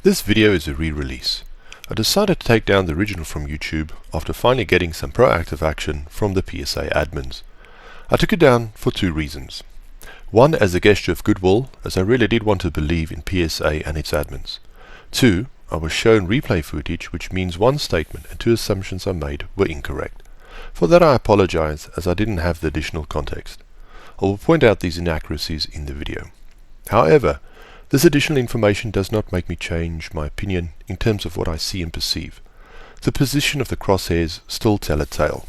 This video is a re-release. I decided to take down the original from YouTube after finally getting some proactive action from the PSA admins. I took it down for two reasons. One, as a gesture of goodwill, as I really did want to believe in PSA and its admins. Two, I was shown replay footage which means one statement and two assumptions I made were incorrect. For that I apologize, as I didn't have the additional context. I will point out these inaccuracies in the video. However, this additional information does not make me change my opinion in terms of what I see and perceive. The position of the crosshairs still tell a tale.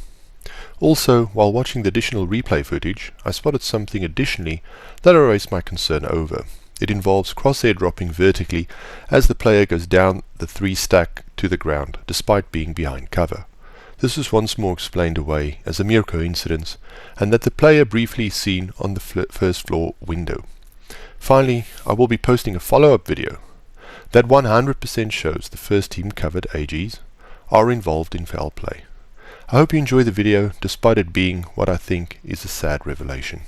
Also, while watching the additional replay footage, I spotted something additionally that I raised my concern over. It involves crosshair dropping vertically as the player goes down the 3 stack to the ground, despite being behind cover. This is once more explained away as a mere coincidence, and that the player briefly is seen on the first floor window. Finally, I will be posting a follow-up video that 100% shows the first team covered AGs are involved in foul play. I hope you enjoy the video, despite it being what I think is a sad revelation.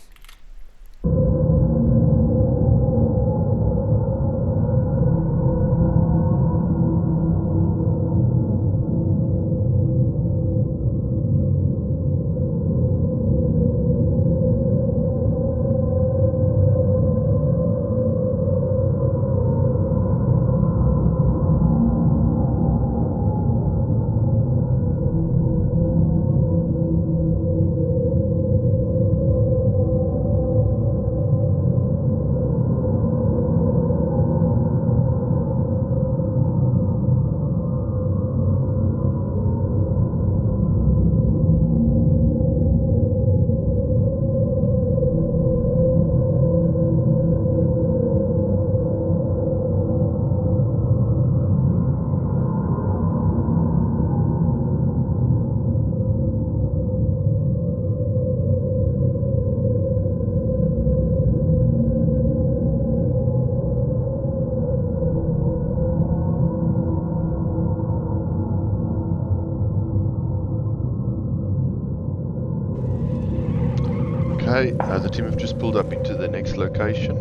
Okay, the team have just pulled up into the next location.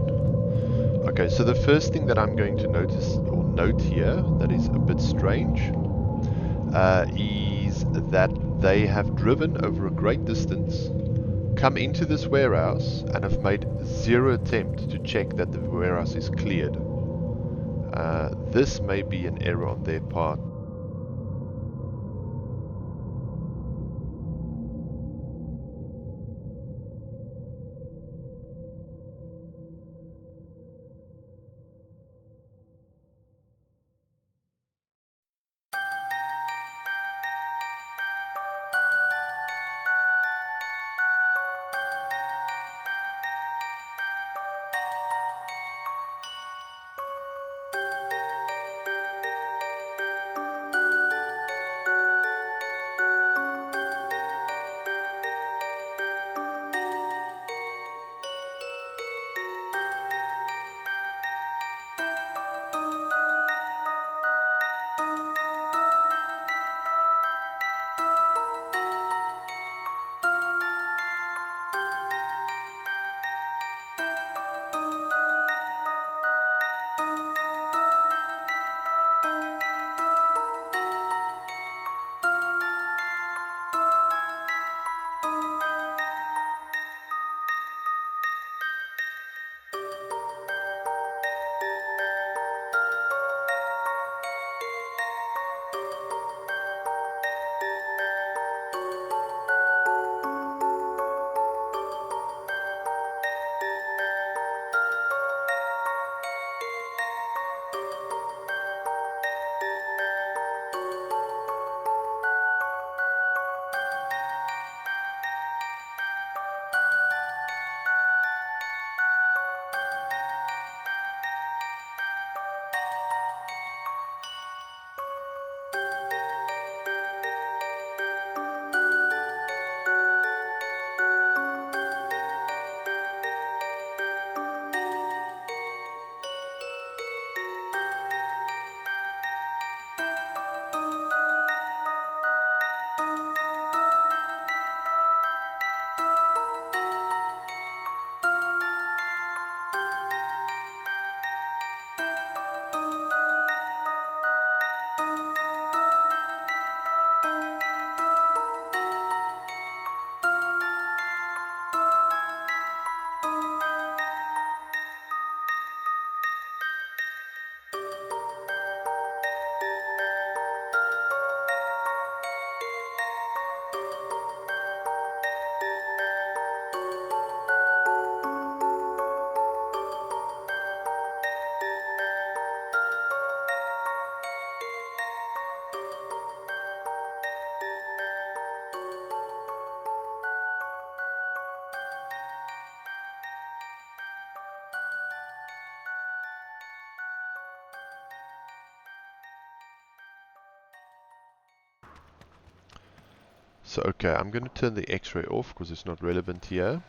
Okay, so the first thing that I'm going to note here that is a bit strange is that they have driven over a great distance, come into this warehouse, and have made zero attempt to check that the warehouse is cleared. This may be an error on their part. So okay, I'm going to turn the X-ray off because it's not relevant here.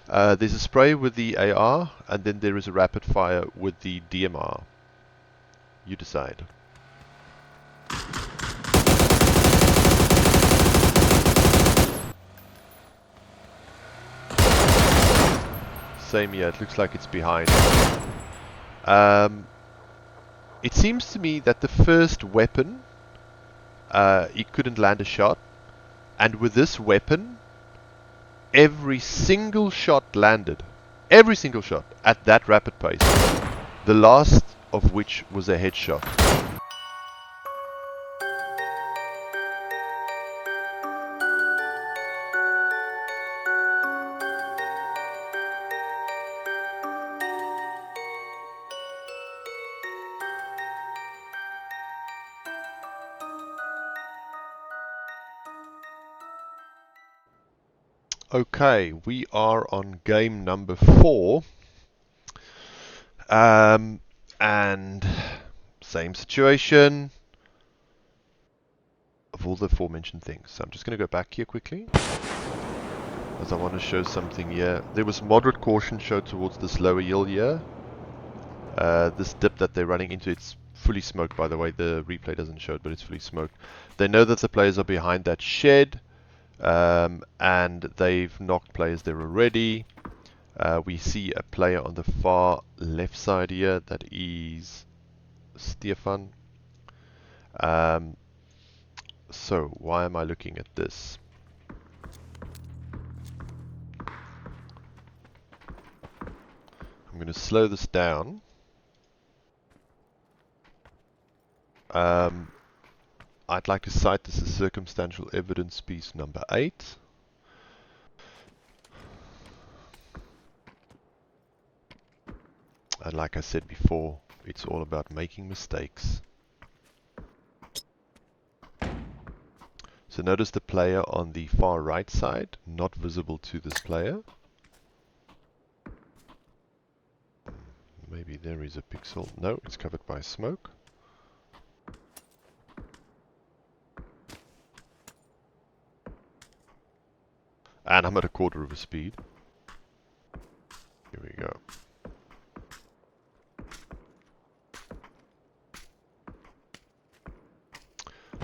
There's a spray with the AR, and then there is a rapid fire with the DMR. You decide. Same here, it looks like it's behind. It seems to me that the first weapon, he couldn't land a shot, and with this weapon, every single shot landed. Every single shot at that rapid pace. The last of which was a headshot. Okay, we are on game number 4. And same situation of all the aforementioned things. So I'm just going to go back here quickly, as I want to show something here. There was moderate caution showed towards this lower hill here. This dip that they're running into, it's fully smoked, by the way. The replay doesn't show it, but it's fully smoked. They know that the players are behind that shed, and they've knocked players there already. We see a player on the far left side here. That is Stefan. So why am I looking at this? I'm going to slow this down. I'd like to cite this as circumstantial evidence piece number 8. And like I said before, it's all about making mistakes. So notice the player on the far right side, not visible to this player. Maybe there is a pixel. No, it's covered by smoke. And I'm at 1/4 of a speed. Here we go.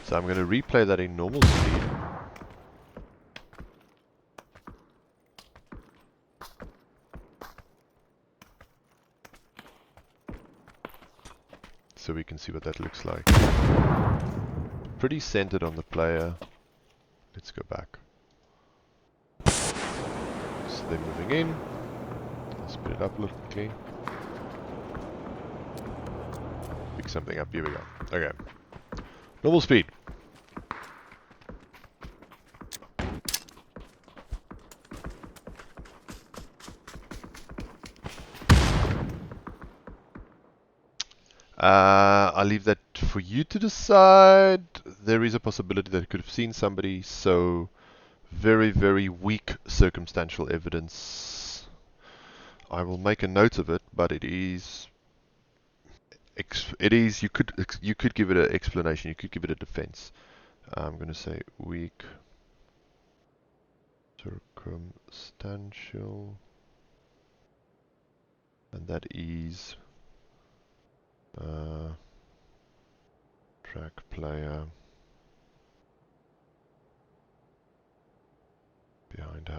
So I'm going to replay that in normal speed. So we can see what that looks like. Pretty centered on the player. Let's go back. So they're moving in. I'll speed it up a little quickly. Pick something up. Here we go. Okay. Normal speed. I'll leave that for you to decide. There is a possibility that it could have seen somebody, so very, very weak circumstantial evidence. I will make a note of it, but it is you could give it an explanation, you could give it a defense. I'm going to say weak circumstantial, and that is track player behind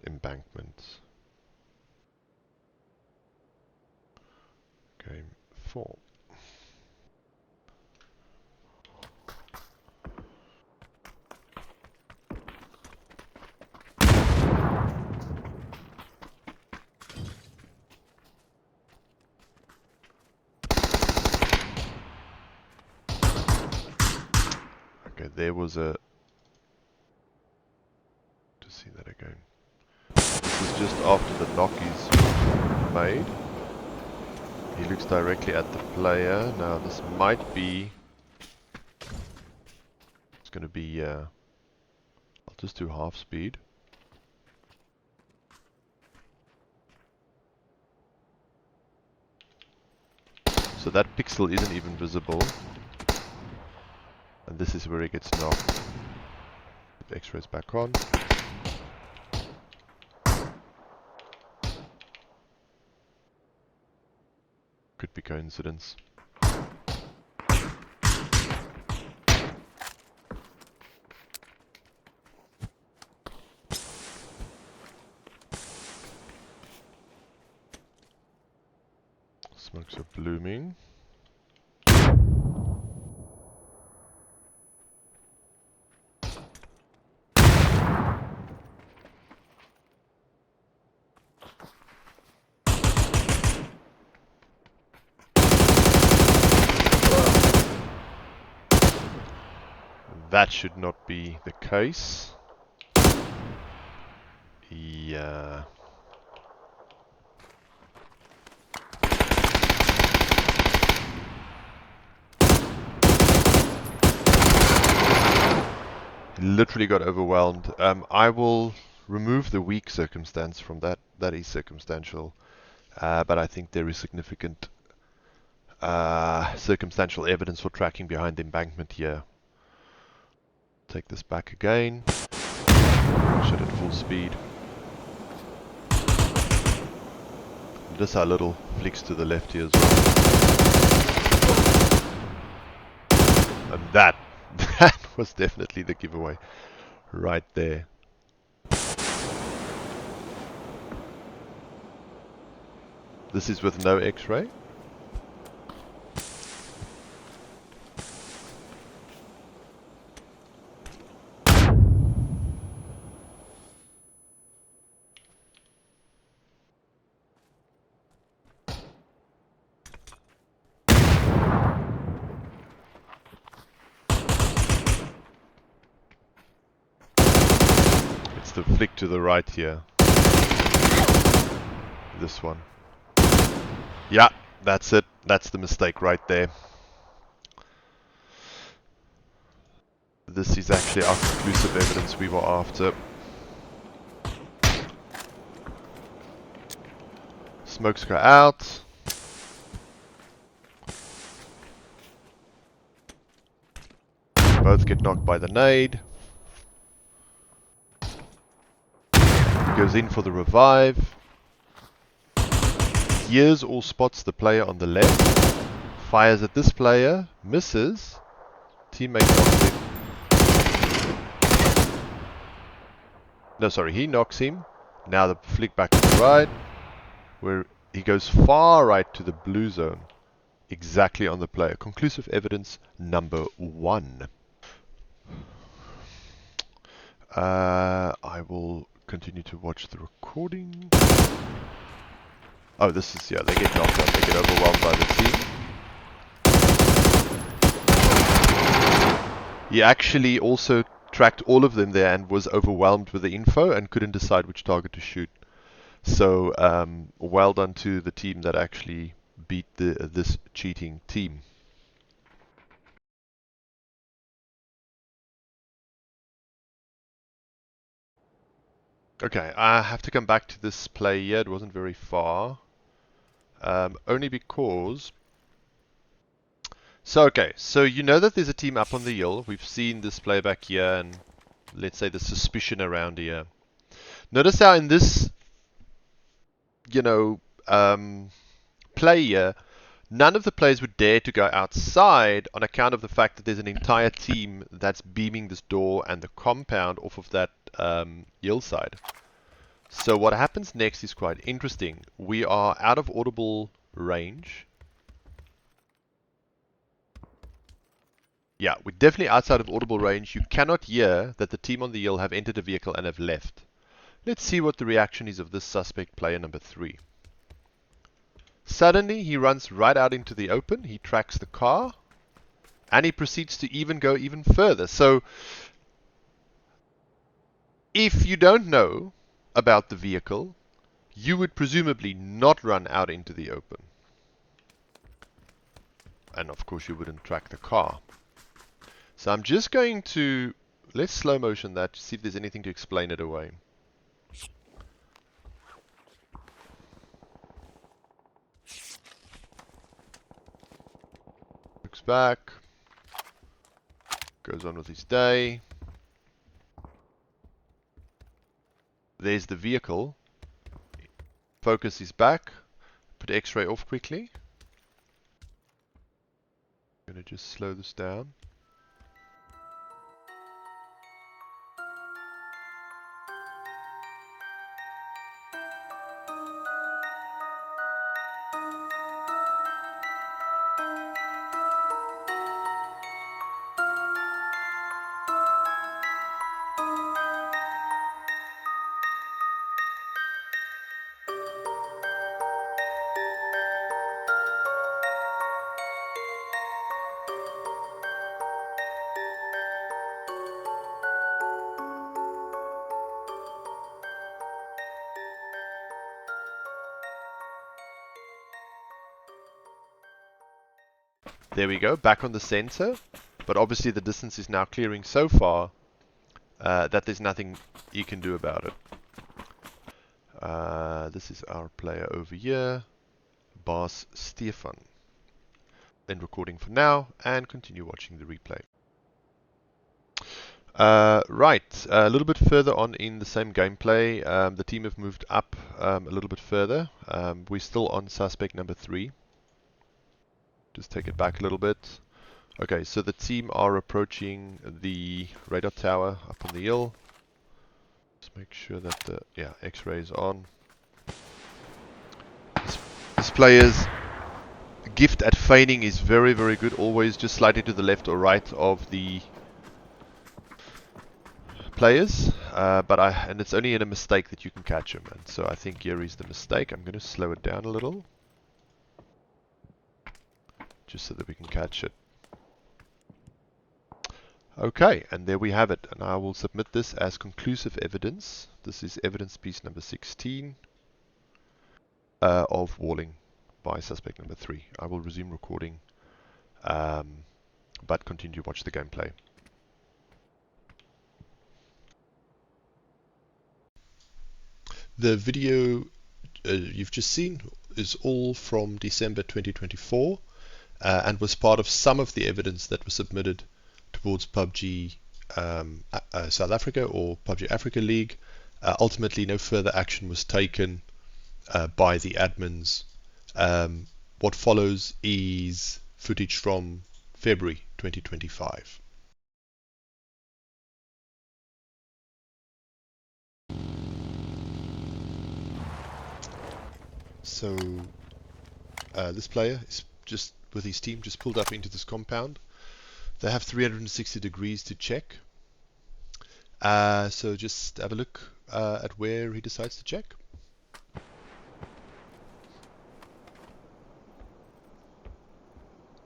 embankments. Game 4. Okay, there was a... to see that again. This is just after the knock is made. He looks directly at the player. Now this might be... it's going to be... I'll just do half speed. So that pixel isn't even visible. And this is where he gets knocked. X-rays back on. Could be coincidence. Smokes are blooming. That should not be the case. Yeah. Literally got overwhelmed. I will remove the weak circumstance from that. That is circumstantial. But I think there is significant circumstantial evidence for tracking behind the embankment here. Take this back again. Shut at full speed. Notice how little flicks to the left here as well. And that was definitely the giveaway right there. This is with no X-ray. The flick to the right here. This one. Yeah, that's it. That's the mistake right there. This is actually our conclusive evidence we were after. Smokes go out. Both get knocked by the nade. Goes in for the revive. Hears or spots the player on the left. Fires at this player. Misses. Teammate knocks him. No, sorry, he knocks him. Now the flick back to the right. Where he goes far right to the blue zone. Exactly on the player. Conclusive evidence number 1. I will continue to watch the recording. Oh, this is, yeah, they get knocked out, they get overwhelmed by the team. He actually also tracked all of them there and was overwhelmed with the info and couldn't decide which target to shoot. So, well done to the team that actually beat this cheating team. Okay, I have to come back to this play here. It wasn't very far. Only because... So, okay, so you know that there's a team up on the hill. We've seen this play back here and let's say the suspicion around here. Notice how in this, you know, play here, none of the players would dare to go outside on account of the fact that there's an entire team that's beaming this door and the compound off of that hill side. So what happens next is quite interesting. We are out of audible range. Yeah, we're definitely outside of audible range. You cannot hear that the team on the hill have entered a vehicle and have left. Let's see what the reaction is of this suspect, player number 3. Suddenly, he runs right out into the open. He tracks the car. And he proceeds to go even further. So, if you don't know about the vehicle, you would presumably not run out into the open. And of course, you wouldn't track the car. So I'm just going to, let's slow motion that to see if there's anything to explain it away. Looks back. Goes on with his day. There's the vehicle. Focus is back. Put X-ray off quickly. I'm going to just slow this down. There we go, back on the sensor. But obviously the distance is now clearing so far that there's nothing you can do about it. This is our player over here, Bas Stefan. End recording for now and continue watching the replay. Right, a little bit further on in the same gameplay, the team have moved up a little bit further. We're still on suspect number 3. Just take it back a little bit. Okay, so the team are approaching the radar tower up on the hill. Just make sure that the X-ray is on. This player's gift at feigning is very, very good. Always just slightly to the left or right of the players. And it's only in a mistake that you can catch him. And so I think here is the mistake. I'm going to slow it down a little, just so that we can catch it. Okay, and there we have it. And I will submit this as conclusive evidence. This is evidence piece number 16 of walling by suspect number 3. I will resume recording, but continue to watch the gameplay. The video you've just seen is all from December 2024 and was part of some of the evidence that was submitted towards PUBG South Africa or PUBG Africa League. Ultimately, no further action was taken by the admins. What follows is footage from February 2025. So this player is just with his team just pulled up into this compound. They have 360 degrees to check. So just have a look at where he decides to check.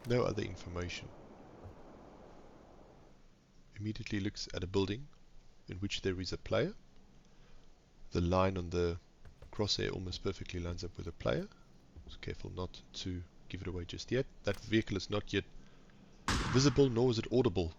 No other information. Immediately looks at a building in which there is a player. The line on the crosshair almost perfectly lines up with a player. Just careful not to give it away just yet. That vehicle is not yet visible, nor is it audible.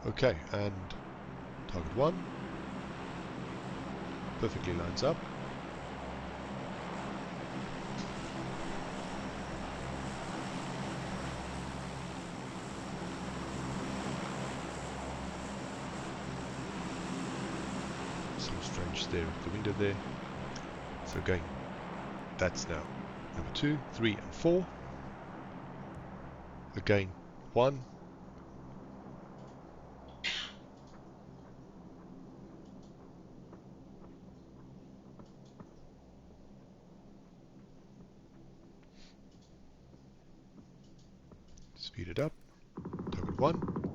Okay, and target 1 perfectly lines up. Some strange stare at the window there. So again, that's now number 2, 3 and 4. Again, 1. Speed it up. Target 1.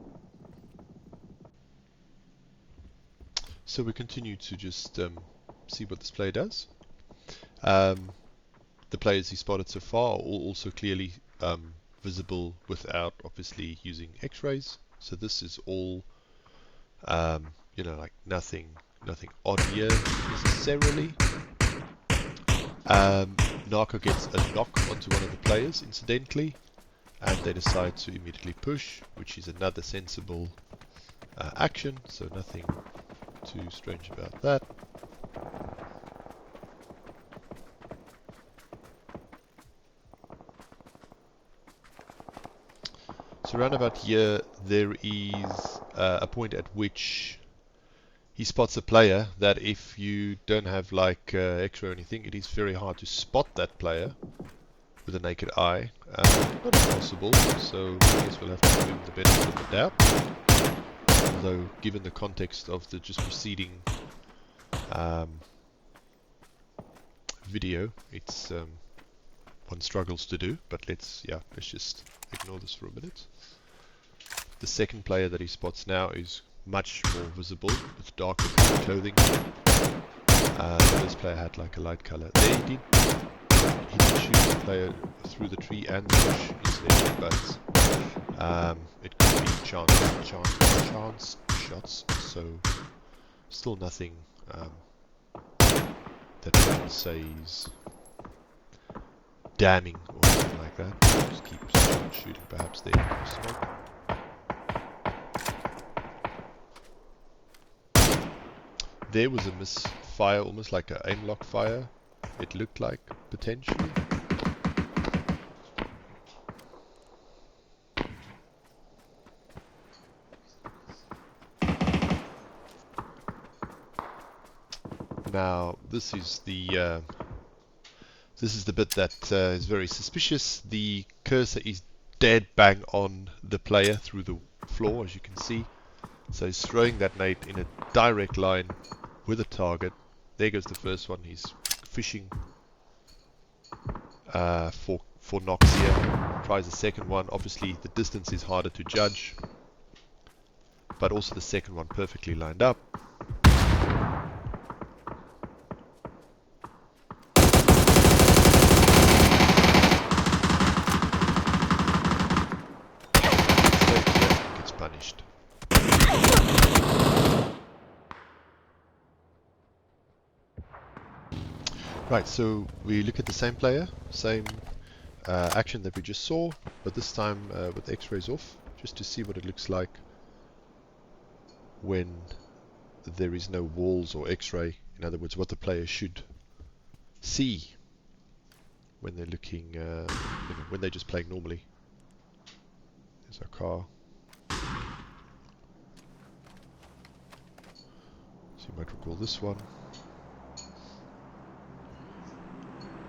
So we continue to just see what this player does. The players he spotted so far are all also clearly visible without obviously using X-rays. So this is all, like nothing odd here necessarily. Narco gets a knock onto one of the players incidentally, and they decide to immediately push, which is another sensible action, so nothing too strange about that. So around about here, there is a point at which he spots a player that if you don't have like X-ray or anything, it is very hard to spot that player with a naked eye. Not impossible, so I guess we'll have to give him the benefit of the doubt. Although, given the context of the just preceding video, it's one struggles to do. But let's just ignore this for a minute. The second player that he spots now is much more visible with darker clothing. The first player had like a light color. There he did shoot the player through the tree and the bush incidentally, but it could be chance shots, so still nothing that I would say is damning or anything like that. Just keep shooting perhaps there in the smoke. There was a misfire, almost like an aim lock fire, it looked like, potentially. Now, this is the bit that is very suspicious. The cursor is dead bang on the player through the floor, as you can see. So he's throwing that nade in a direct line with a target. There goes the first one. He's fishing for knocks here. Tries the second one. Obviously, the distance is harder to judge, but also the second one perfectly lined up. Gets punished. Right, so we look at the same player, same action that we just saw, but this time with X-rays off, just to see what it looks like when there is no walls or X-ray. In other words, what the player should see when they're looking, when they're just playing normally. There's our car. So you might recall this one.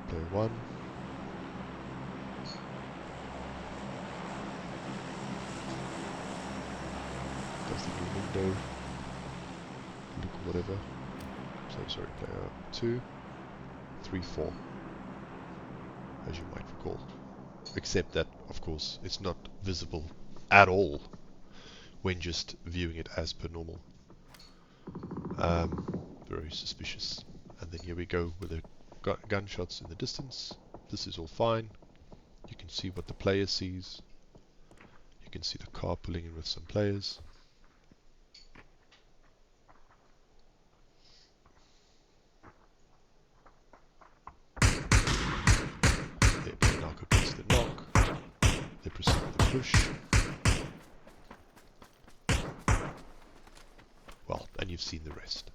Player 1. Does the new window look whatever. So sorry, player 2, 3, 4. As you might recall. Except that, of course, it's not visible at all when just viewing it as per normal. Very suspicious. And then here we go with the gunshots in the distance. This is all fine. You can see what the player sees. You can see the car pulling in with some players. There, Narco gets the knock. They proceed with the push. Well, and you've seen the rest.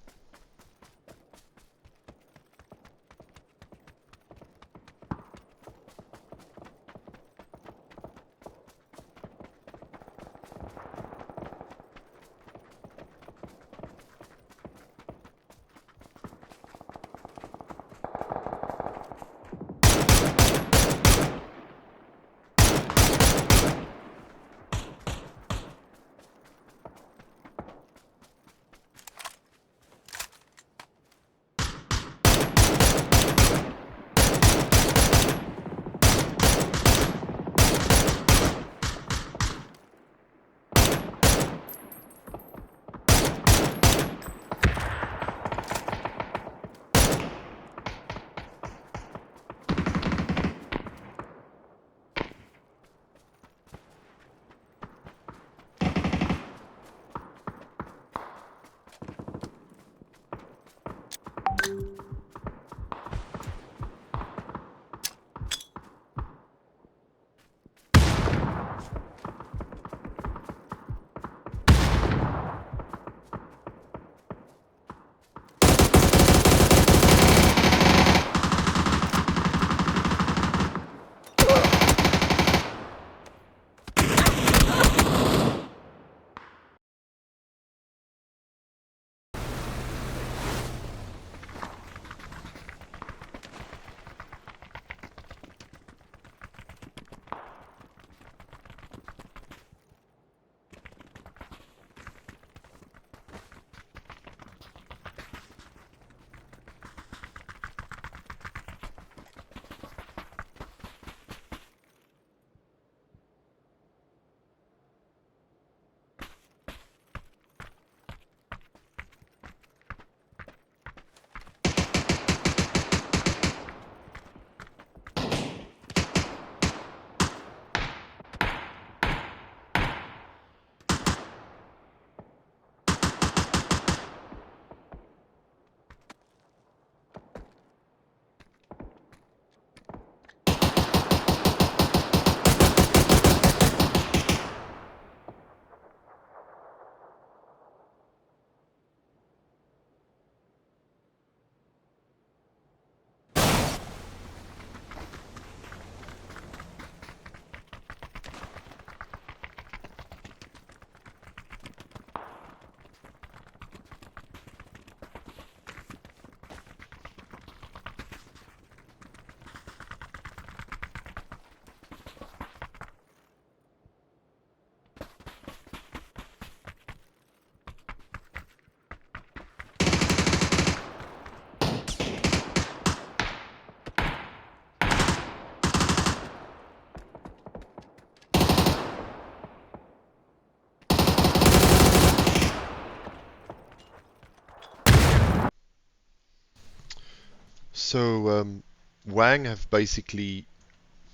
So Wang have basically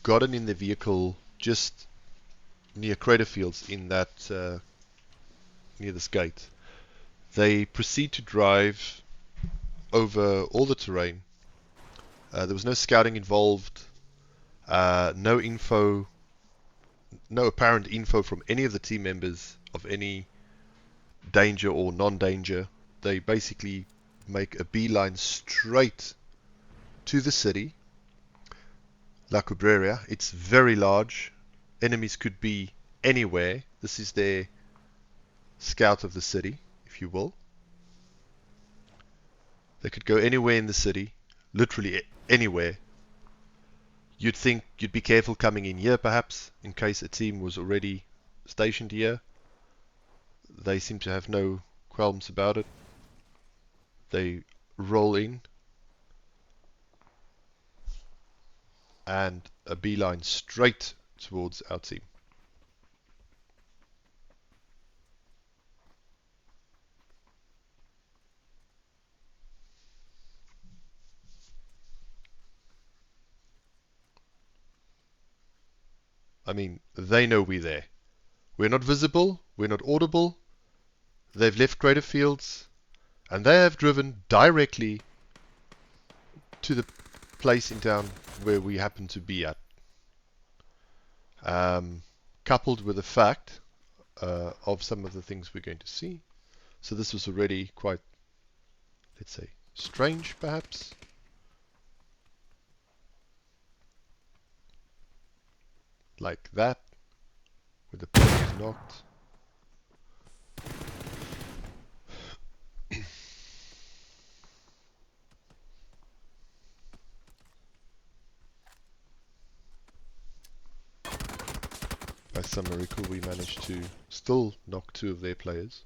gotten in the vehicle just near crater fields in that near this gate. They proceed to drive over all the terrain. There was no scouting involved, no info, no apparent info from any of the team members of any danger or non-danger. They basically make a beeline straight to the city, La Cabrera. It's very large. Enemies could be anywhere. This is their scout of the city, if you will. They could go anywhere in the city, literally anywhere. You'd think you'd be careful coming in here, perhaps, in case a team was already stationed here. They seem to have no qualms about it. They roll in and a beeline straight towards our team. I mean, they know we're there. We're not visible, we're not audible. They've left greater fields, and they have driven directly to the place in town where we happen to be at. Coupled with the fact of some of the things we're going to see. So this was already quite, let's say, strange, perhaps. Like that, where the place is knocked. By some miracle, we managed to still knock 2 of their players,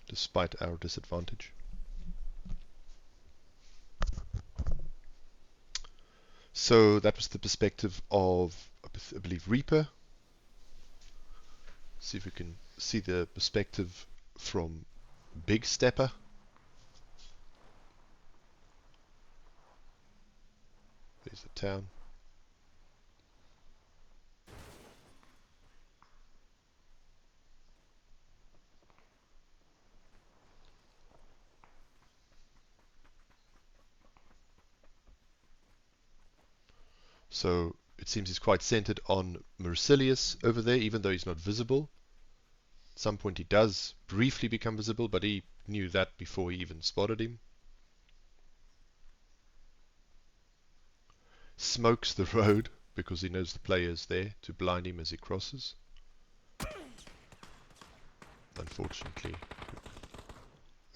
despite our disadvantage. So that was the perspective of, I believe, Reaper. See if we can see the perspective from Big Stepper. There's the town. So it seems he's quite centered on Mercilius over there, even though he's not visible. At some point he does briefly become visible, but he knew that before he even spotted him. Smokes the road because he knows the player is there to blind him as he crosses. Unfortunately,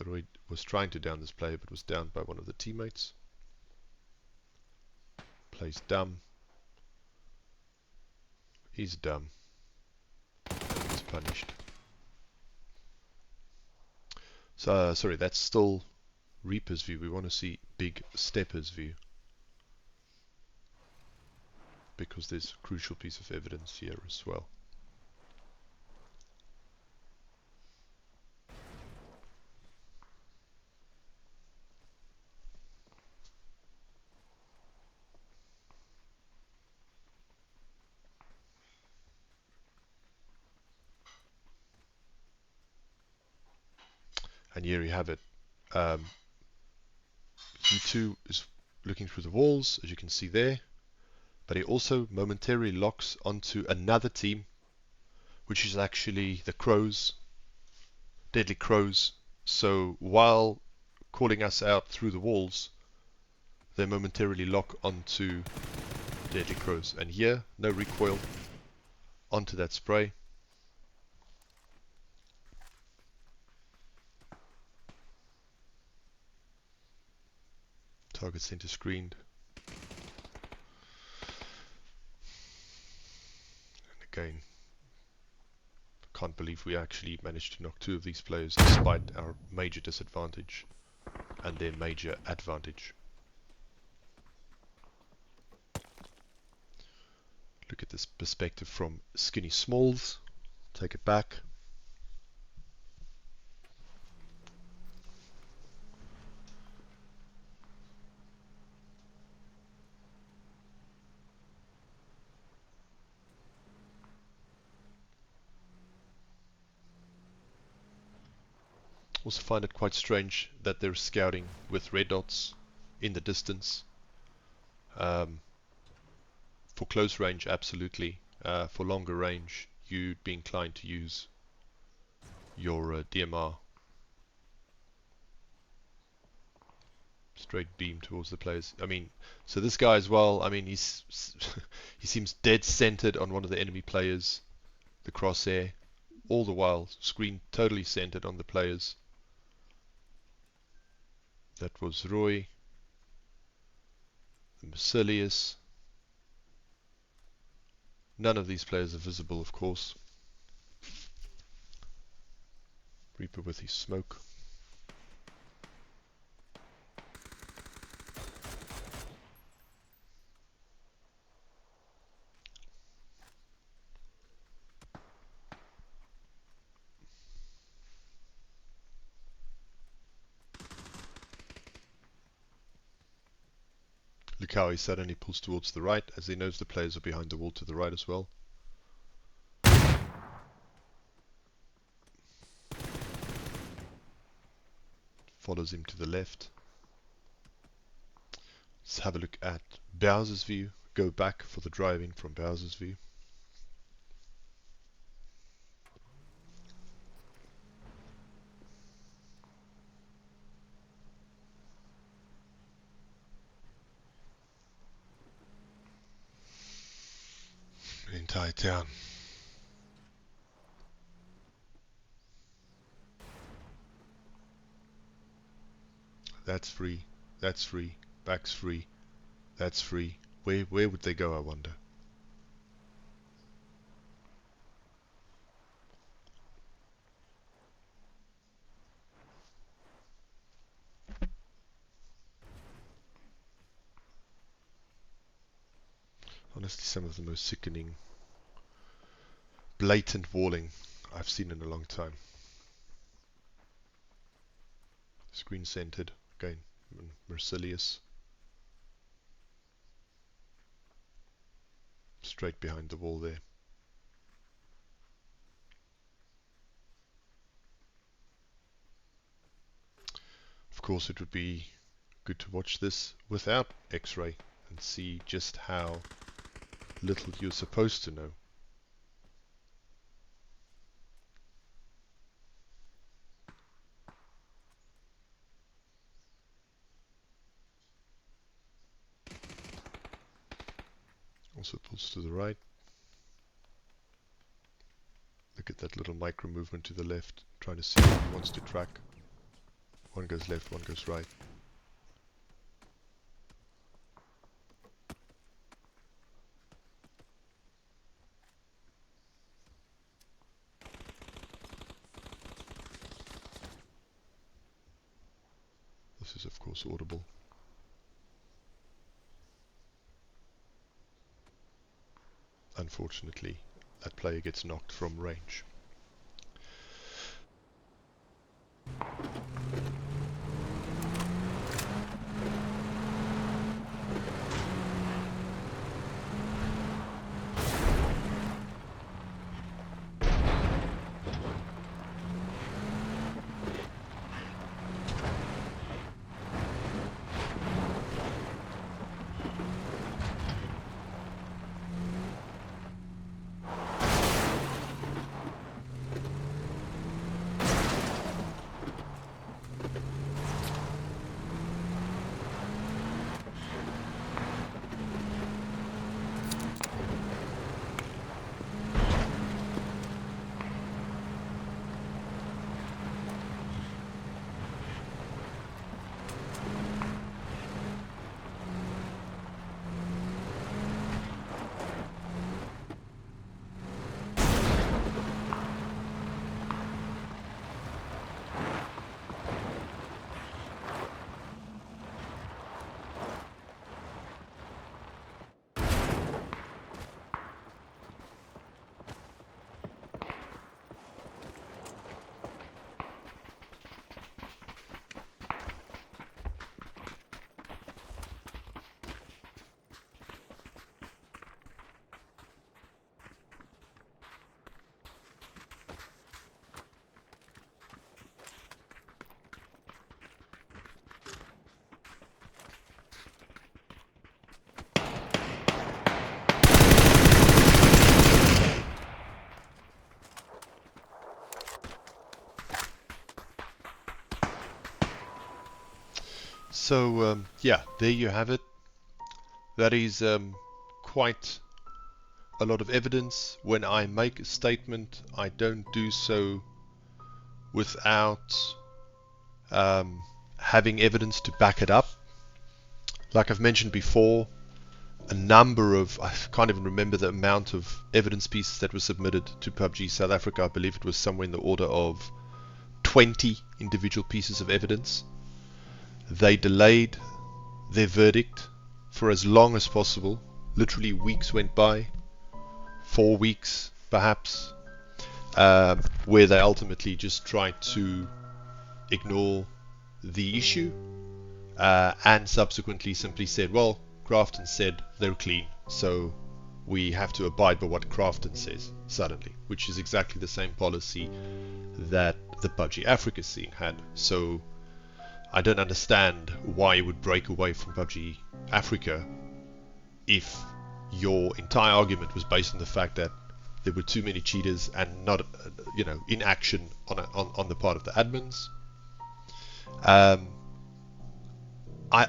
Roy was trying to down this player but was downed by one of the teammates. Plays dumb. He's dumb. He's punished. So, sorry, that's still Reaper's view. We want to see Big Stepper's view, because there's a crucial piece of evidence here as well. And here you have it. He too is looking through the walls, as you can see there, but he also momentarily locks onto another team, which is actually the Crows, Deadly Crows. So while calling us out through the walls, they momentarily lock onto Deadly Crows. And here, no recoil onto that spray. Target center screened. And again, can't believe we actually managed to knock 2 of these players despite our major disadvantage and their major advantage. Look at this perspective from Skinny Smalls. Take it back. Also find it quite strange that they're scouting with red dots in the distance. For close range, absolutely. For longer range, you'd be inclined to use your DMR. Straight beam towards the players. I mean, so this guy as well, I mean, he seems dead centered on one of the enemy players, the crosshair, all the while, screen totally centered on the players. That was Roy, the Basilius. None of these players are visible, of course. Reaper with his smoke. Look how he suddenly pulls towards the right, as he knows the players are behind the wall to the right as well. Follows him to the left. Let's have a look at Bowser's view. Go back for the drive-in from Bowser's view. The entire town. That's free. That's free. Back's free. That's free. Where would they go, I wonder? Honestly, some of the most sickening, blatant walling I've seen in a long time. Screen centered. Again, Mercilius. Straight behind the wall there. Of course, it would be good to watch this without X-ray and see just how little you're supposed to know. Also pulls to the right. Look at that little micro movement to the left, trying to see who he wants to track. One goes left, one goes right. This is of course audible. Unfortunately, that player gets knocked from range. So yeah, there you have it. That is quite a lot of evidence. When I make a statement, I don't do so without having evidence to back it up. Like I've mentioned before, a number of, I can't even remember the amount of evidence pieces that were submitted to PUBG South Africa. I believe it was somewhere in the order of 20 individual pieces of evidence. They delayed their verdict for as long as possible. Literally weeks went by, 4 weeks perhaps, where they ultimately just tried to ignore the issue and subsequently simply said, well, Crafton said they're clean, so we have to abide by what Crafton says suddenly, which is exactly the same policy that the PUBG Africa scene had. So I don't understand why you would break away from PUBG Africa if your entire argument was based on the fact that there were too many cheaters and not, inaction on the part of the admins. I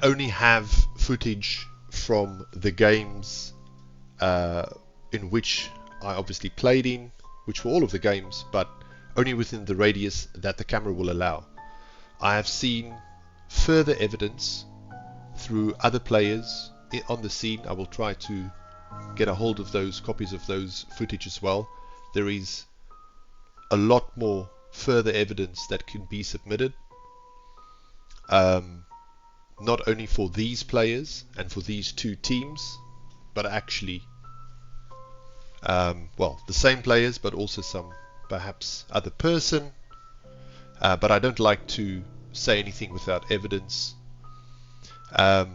only have footage from the games in which I obviously played in, which were all of the games, but only within the radius that the camera will allow. I have seen further evidence through other players on the scene. I will try to get a hold of those copies of those footage as well. There is a lot more further evidence that can be submitted, not only for these players and for these two teams, but actually the same players, but also some perhaps other person, but I don't like to say anything without evidence. The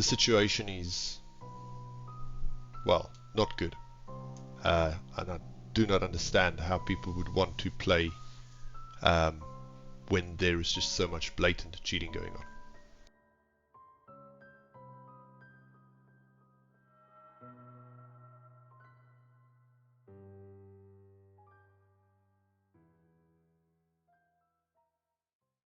situation is, well, not good, and I do not understand how people would want to play when there is just so much blatant cheating going on.